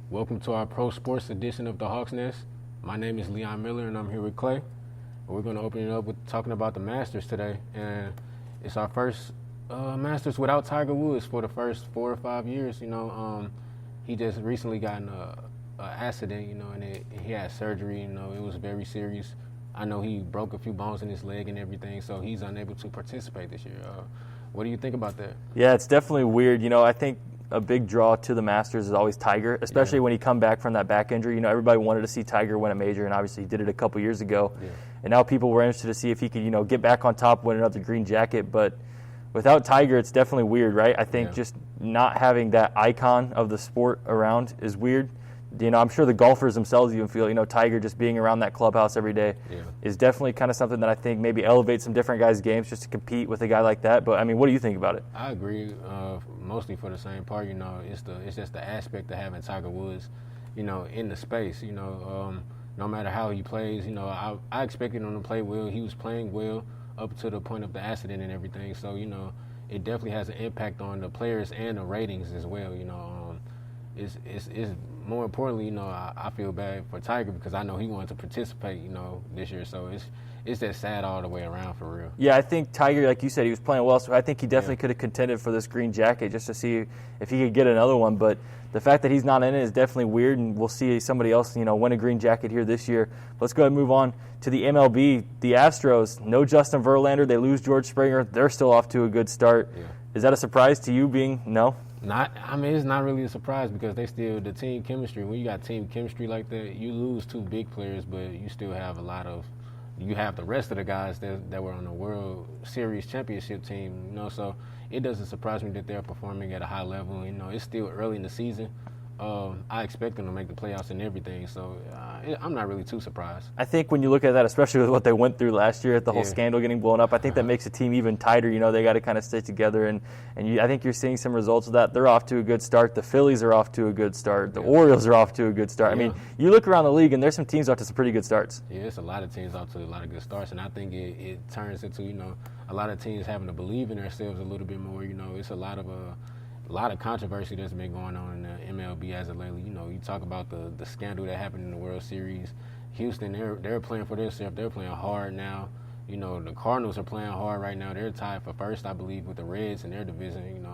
Welcome to our pro sports edition of the Hawks Nest. My name is Leon Miller, and I'm here with Clay. We're going to open it up with talking about the Masters today, and it's our first Masters without Tiger Woods for the first 4 or 5 years. He just recently got in a accident, and he had surgery. It was very serious. I know he broke a few bones in his leg and everything, so he's unable to participate this year. What do you think about that? Yeah, it's definitely weird. I think a big draw to the Masters is always Tiger, especially when he come back from that back injury. Everybody wanted to see Tiger win a major, and obviously he did it a couple years ago. Yeah. And now people were interested to see if he could, get back on top, win another green jacket. But without Tiger, it's definitely weird, right? I think just not having that icon of the sport around is weird. I'm sure the golfers themselves even feel, Tiger just being around that clubhouse every day is definitely kind of something that I think maybe elevates some different guys' games just to compete with a guy like that. But, what do you think about it? I agree, mostly for the same part. It's just the aspect of having Tiger Woods, in the space. No matter how he plays, I expected him to play well. He was playing well up to the point of the accident and everything. So, it definitely has an impact on the players and the ratings as well. It's more importantly, I feel bad for Tiger because I know he wanted to participate, this year. So it's just sad all the way around for real. Yeah, I think Tiger, like you said, he was playing well. So I think he definitely could have contended for this green jacket just to see if he could get another one. But the fact that he's not in it is definitely weird, and we'll see somebody else, win a green jacket here this year. Let's go ahead and move on to the MLB. The Astros, no Justin Verlander. They lose George Springer. They're still off to a good start. Yeah. Is that a surprise to you being no? It's not really a surprise because they still, the team chemistry, when you got team chemistry like that, you lose 2 big players, but you still have you have the rest of the guys that were on the World Series championship team, so it doesn't surprise me that they're performing at a high level. It's still early in the season. I expect them to make the playoffs and everything, so I'm not really too surprised. I think when you look at that, especially with what they went through last year, at the whole scandal getting blown up, I think that makes the team even tighter. They got to kind of stay together, and I think you're seeing some results of that. They're off to a good start. The Phillies are off to a good start. The Orioles are off to a good start. You look around the league, and there's some teams off to some pretty good starts. Yeah, it's a lot of teams off to a lot of good starts, and I think it turns into, a lot of teams having to believe in themselves a little bit more. It's a lot of controversy that's been going on in the MLB as of lately. You talk about the scandal that happened in the World Series. Houston, they're playing for themselves. They're playing hard now. The Cardinals are playing hard right now. They're tied for first, I believe, with the Reds in their division.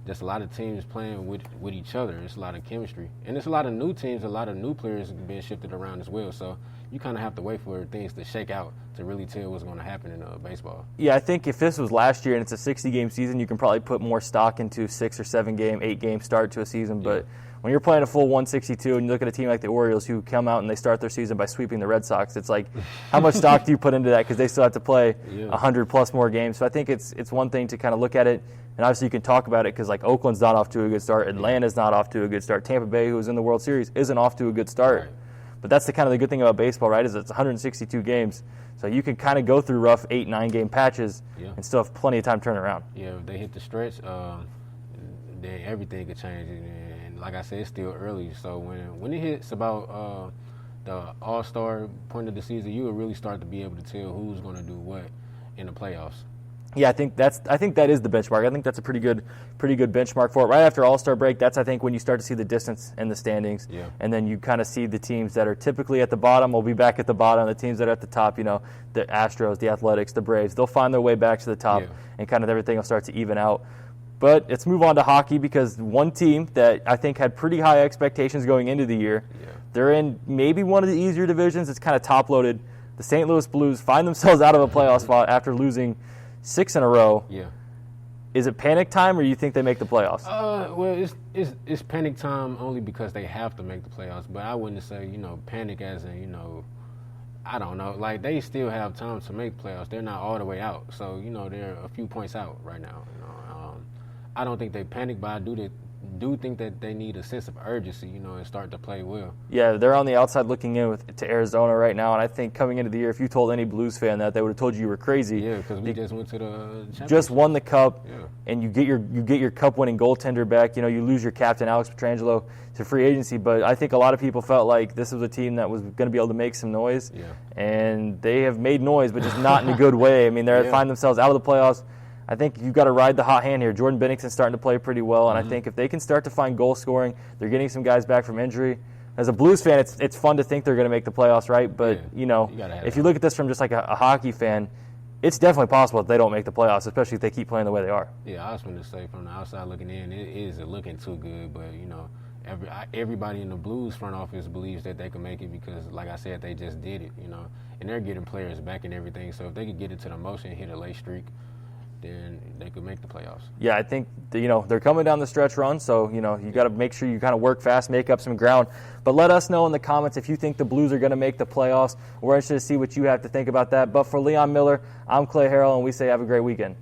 Just a lot of teams playing with each other. It's a lot of chemistry. And it's a lot of new teams, a lot of new players being shifted around as well. So you kind of have to wait for things to shake out to really tell what's going to happen in baseball. Yeah, I think if this was last year and it's a 60-game season, you can probably put more stock into 6 or 7-game, 8-game start to a season. But when you're playing a full 162 and you look at a team like the Orioles who come out and they start their season by sweeping the Red Sox, it's like, how much stock do you put into that? Because they still have to play 100-plus more games. So I think it's one thing to kind of look at it. And obviously you can talk about it because, like, Oakland's not off to a good start. Atlanta's not off to a good start. Tampa Bay, who was in the World Series, isn't off to a good start. Right. But that's the kind of the good thing about baseball, right, is it's 162 games. So you can kind of go through rough 8, 9-game patches and still have plenty of time to turn around. Yeah, if they hit the stretch, then everything could change. And like I said, it's still early. So when it hits about the All-Star point of the season, you will really start to be able to tell who's going to do what in the playoffs. Yeah, I think that is the benchmark. I think that's a pretty good benchmark for it. Right after All-Star break, that's, I think, when you start to see the distance in the standings. Yeah. And then you kind of see the teams that are typically at the bottom will be back at the bottom. The teams that are at the top, the Astros, the Athletics, the Braves, they'll find their way back to the top, and kind of everything will start to even out. But let's move on to hockey, because one team that I think had pretty high expectations going into the year, they're in maybe one of the easier divisions. It's kind of top-loaded. The St. Louis Blues find themselves out of a playoff spot after losing 6 in a row. Yeah. Is it panic time, or do you think they make the playoffs? Well, it's panic time only because they have to make the playoffs. But I wouldn't say, panic as in, I don't know. Like, they still have time to make playoffs. They're not all the way out. So, they're a few points out right now. I don't think they panic, but I do think that they need a sense of urgency, and start to play well. Yeah, they're on the outside looking in to Arizona right now, and I think coming into the year, if you told any Blues fan that, they would have told you were crazy. Yeah, because we just went to the championship. Just won the Cup, and you get your Cup-winning goaltender back. You lose your captain, Alex Pietrangelo, to free agency, but I think a lot of people felt like this was a team that was going to be able to make some noise, and they have made noise, but just not in a good way. I mean, they find themselves out of the playoffs. I think you've got to ride the hot hand here. Jordan Bennington's starting to play pretty well, and I think if they can start to find goal scoring, they're getting some guys back from injury. As a Blues fan, it's fun to think they're going to make the playoffs, right? But, if you look at this from just like a hockey fan, it's definitely possible that they don't make the playoffs, especially if they keep playing the way they are. Yeah, I was going to say from the outside looking in, it isn't looking too good, but, everybody in the Blues front office believes that they can make it because, like I said, they just did it, and they're getting players back and everything. So if they could get into the motion, hit a late streak, then they could make the playoffs. Yeah, I think, they're coming down the stretch run, so, you got to make sure you kind of work fast, make up some ground. But let us know in the comments if you think the Blues are going to make the playoffs. We're interested to see what you have to think about that. But for Leon Miller, I'm Clay Harrell, and we say have a great weekend.